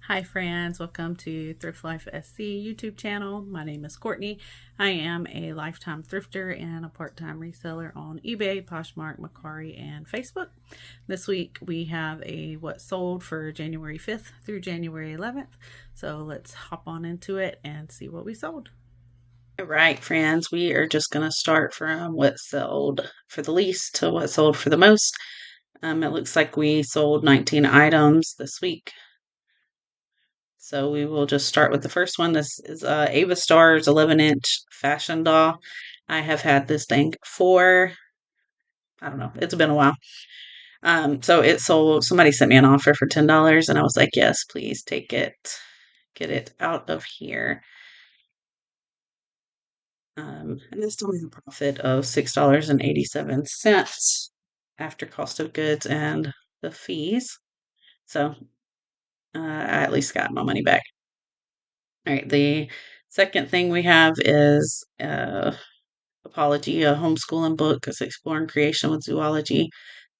Hi friends, welcome to Thrift Life SC YouTube channel. My name is Courtney. I am a lifetime thrifter and a part-time reseller on eBay, Poshmark, Mercari, and Facebook. This week we have a what sold for January 5th through January 11th. So let's hop on into it and see what we sold. All right, friends, we are just going to start from what sold for the least to what sold for the most. It looks like we sold 19 items this week. So we will just start with the first one. This is Ava Star's 11-inch fashion doll. I have had this thing for, I don't know, it's been a while. So it sold, somebody sent me an offer for $10 and I was like, yes, please take it, get it out of here. And this told me a profit of $6.87 after cost of goods and the fees. So I at least got my money back. All right, the second thing we have is Apology, a homeschooling book. It's Exploring Creation with Zoology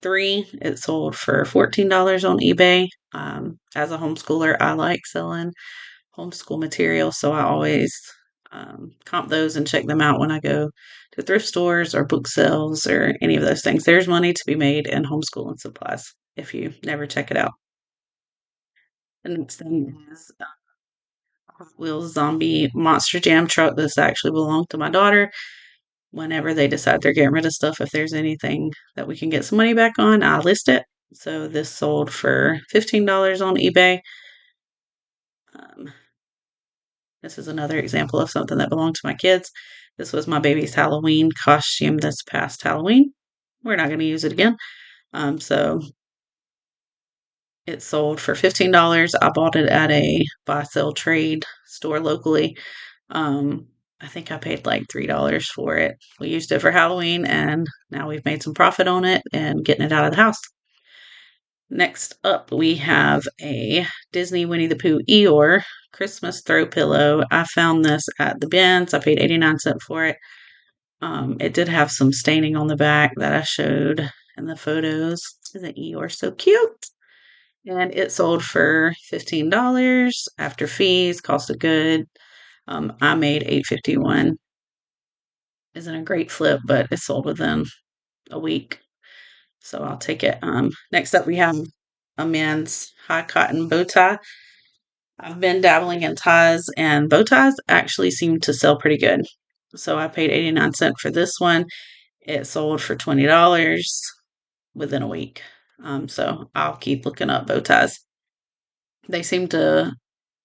3. It sold for $14 on eBay. As a homeschooler, I like selling homeschool material, so I always comp those and check them out when I go to thrift stores or book sales or any of those things. There's money to be made in homeschooling supplies if you never check it out. The next thing is Hot Wheels Zombie Monster Jam truck. This actually belonged to my daughter. Whenever they decide they're getting rid of stuff, if there's anything that we can get some money back on, I list it. So this sold for $15 on eBay. This is another example of something that belonged to my kids. This was my baby's Halloween costume this past Halloween. We're not going to use it again. So it sold for $15. I bought it at a buy sell trade store locally. I think I paid like $3 for it. We used it for Halloween and now we've made some profit on it and getting it out of the house. Next up, we have a Disney Winnie the Pooh Eeyore Christmas throw pillow. I found this at the bins. I paid 89 cents for it. It did have some staining on the back that I showed in the photos. Isn't Eeyore so cute? And it sold for $15 after fees, cost of good. I made $8.51. Isn't a great flip, but it sold within a week, so I'll take it. Next up, we have a men's high cotton bow tie. I've been dabbling in ties, and bow ties actually seem to sell pretty good. So I paid 89 cents for this one. It sold for $20 within a week. So I'll keep looking up bow ties. They seem to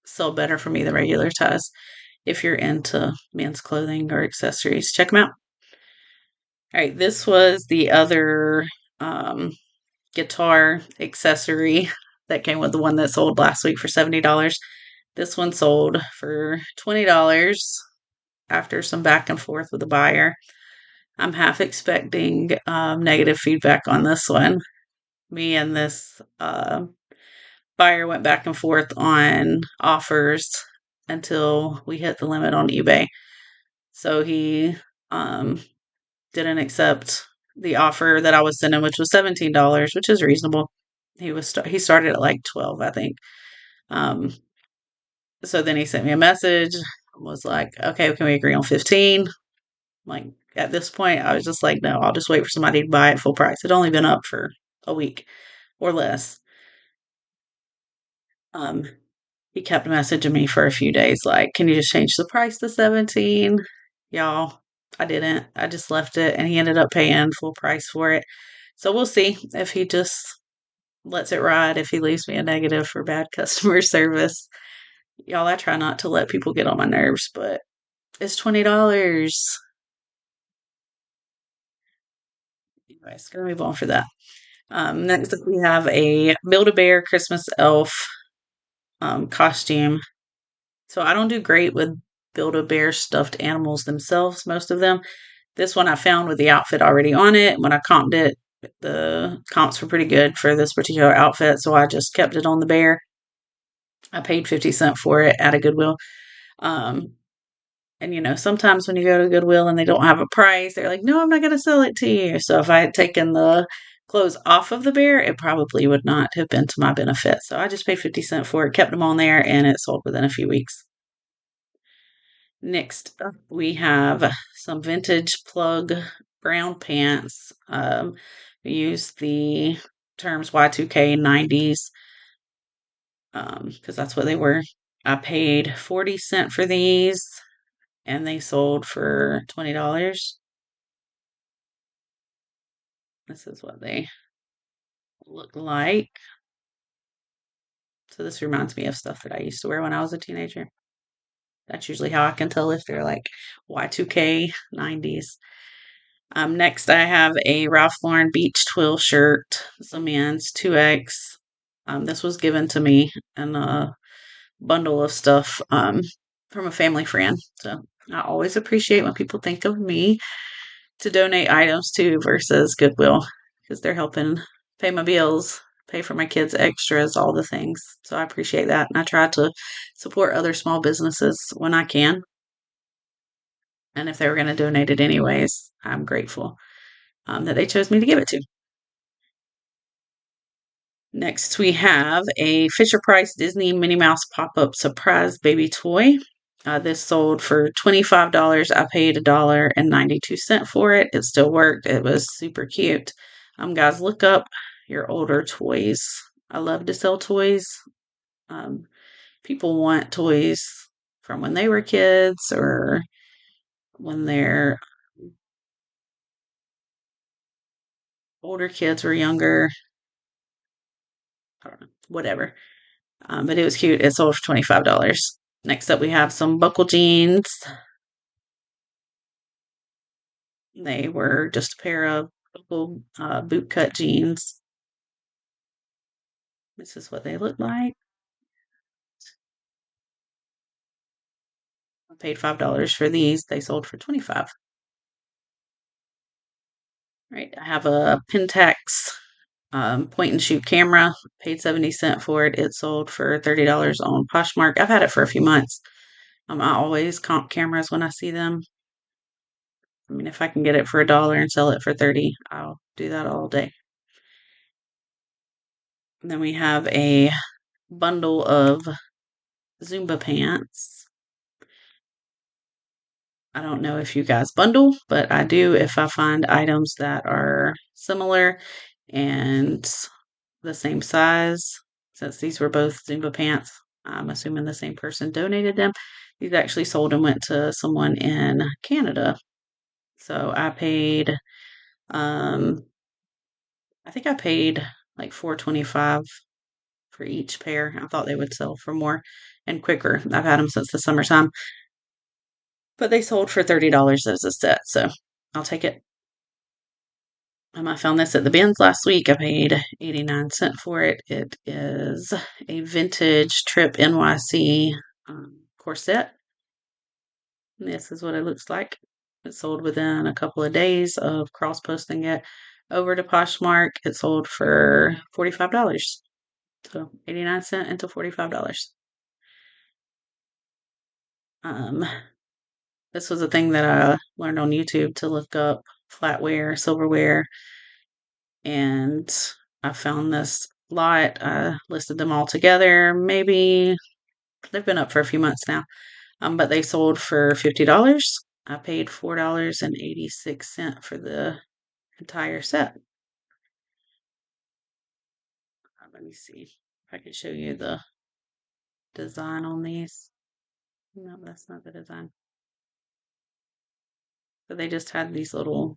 sell better for me than regular ties. If you're into men's clothing or accessories, check them out. All right, this was the other guitar accessory that came with the one that sold last week for $70. This one sold for $20 after some back and forth with the buyer. I'm half expecting negative feedback on this one. Me and this buyer went back and forth on offers until we hit the limit on eBay. So he didn't accept the offer that I was sending, which was $17, which is reasonable. He started at like 12, I think. So then he sent me a message, was like, okay, can we agree on 15? Like at this point, I was just like, no, I'll just wait for somebody to buy it full price. It'd only been up for a week or less. Um, he kept messaging me for a few days, like, can you just change the price to 17? Y'all, I didn't. I just left it and he ended up paying full price for it. So we'll see if he just lets it ride, if he leaves me a negative for bad customer service. Y'all, I try not to let people get on my nerves, but it's $20. Anyways, gonna move on for that. Next up, we have a Build-A-Bear Christmas elf costume. So I don't do great with Build-A-Bear stuffed animals themselves, most of them. This one I found with the outfit already on it. When I comped it, the comps were pretty good for this particular outfit, so I just kept it on the bear. I paid 50 cents for it at a Goodwill. Um, and sometimes when you go to Goodwill and they don't have a price, they're like, no, I'm not going to sell it to you. So if I had taken the clothes off of the bear, it probably would not have been to my benefit. So I just paid 50 cents for it, kept them on there, and it sold within a few weeks. Next up, we have some vintage plug brown pants. We use the terms Y2K 90s because that's what they were. I paid 40 cents for these and they sold for $20. This is what they look like. So this reminds me of stuff that I used to wear when I was a teenager. That's usually how I can tell if they're like Y2K 90s. Next, I have a Ralph Lauren Beach Twill shirt. It's a man's 2X. This was given to me in a bundle of stuff from a family friend. So I always appreciate when people think of me to donate items to versus Goodwill because they're helping pay my bills, pay for my kids' extras, all the things. So I appreciate that. And I try to support other small businesses when I can. And if they were going to donate it anyways, I'm grateful that they chose me to give it to. Next, we have a Fisher Price Disney Minnie Mouse pop-up surprise baby toy. This sold for $25. I paid $1.92 for it. It still worked. It was super cute. Guys, look up your older toys. I love to sell toys. Um, People want toys from when they were kids or when their older kids were younger. I don't know, whatever. But it was cute. It sold for $25. Next up, we have some buckle jeans. They were just a pair of buckle boot cut jeans. This is what they look like. I paid $5 for these. They sold for $25. Right. I have a Pentax point and shoot camera. Paid 70 cents for it. It sold for $30 on Poshmark. I've had it for a few months. I always comp cameras when I see them. I mean, if I can get it for $1 and sell it for 30, I'll do that all day. And then we have a bundle of Zumba pants. I don't know if you guys bundle, but I do if I find items that are similar and the same size. Since these were both Zumba pants, I'm assuming the same person donated them. These actually sold and went to someone in Canada. So I paid, I think I paid like $4.25 for each pair. I thought they would sell for more and quicker. I've had them since the summertime, but they sold for $30 as a set, so I'll take it. I found this at the bins last week. I paid 89 cents for it. It is a vintage Trip NYC corset. This is what it looks like. It sold within a couple of days of cross posting it over to Poshmark. It sold for $45. So 89 cents into $45. Um, this was a thing that I learned on YouTube to look up flatware, silverware, and I found this lot. I listed them all together. Maybe they've been up for a few months now, but they sold for $50. I paid $4.86 for the entire set. Let me see if I can show you the design on these. No, that's not the design. But they just had these little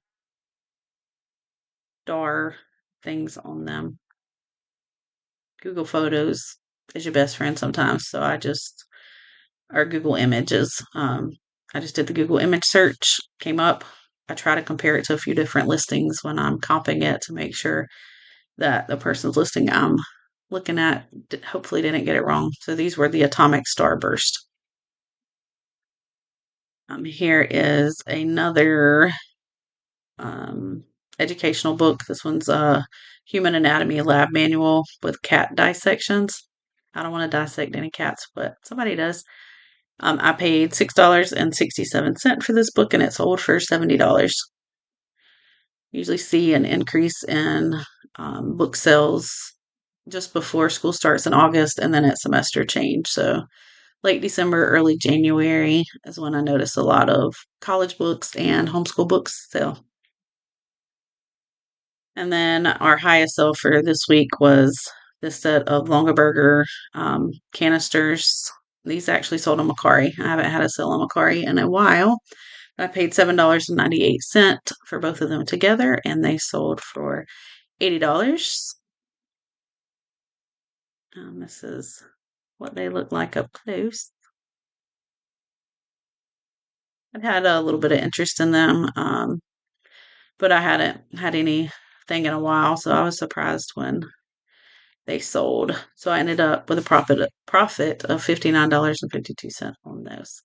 star things on them. Google Photos is your best friend sometimes, so or Google Images. I just did the Google image search, came up. I try to compare it to a few different listings when I'm comping it to make sure that the person's listing I'm looking at hopefully didn't get it wrong. So these were the Atomic Starburst. Here is another educational book. This one's a Human Anatomy Lab Manual with cat dissections. I don't want to dissect any cats, but somebody does. I paid $6.67 for this book and it sold for $70. Usually see an increase in book sales just before school starts in August and then at semester change. So late December, early January is when I notice a lot of college books and homeschool books sell. And then our highest sale for this week was this set of Longaberger canisters. These actually sold on Mercari. I haven't had a sale on Mercari in a while. I paid $7.98 for both of them together, and they sold for $80. This is what they look like up close. I've had a little bit of interest in them, but I hadn't had anything in a while, so I was surprised when they sold. So I ended up with a profit of $59.52 on those.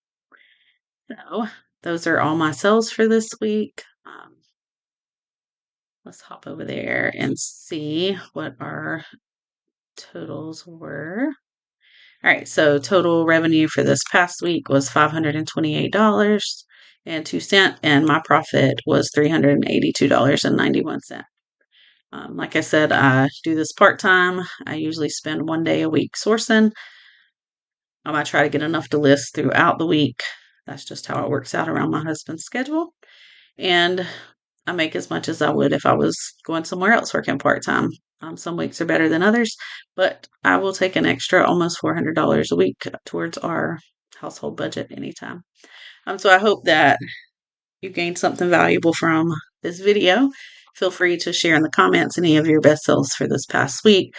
So those are all my sales for this week. Let's hop over there and see what our totals were. All right, so total revenue for this past week was $528.02, and my profit was $382.91. Like I said, I do this part time. I usually spend one day a week sourcing. I try to get enough to list throughout the week. That's just how it works out around my husband's schedule. And I make as much as I would if I was going somewhere else working part time. Some weeks are better than others, but I will take an extra almost $400 a week towards our household budget anytime. So I hope that you gained something valuable from this video. Feel free to share in the comments any of your best sales for this past week.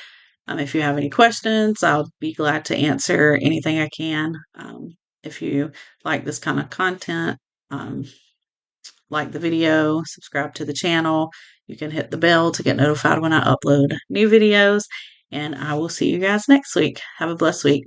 If you have any questions, I'll be glad to answer anything I can. If you like this kind of content, like the video, subscribe to the channel. You can hit the bell to get notified when I upload new videos. And I will see you guys next week. Have a blessed week.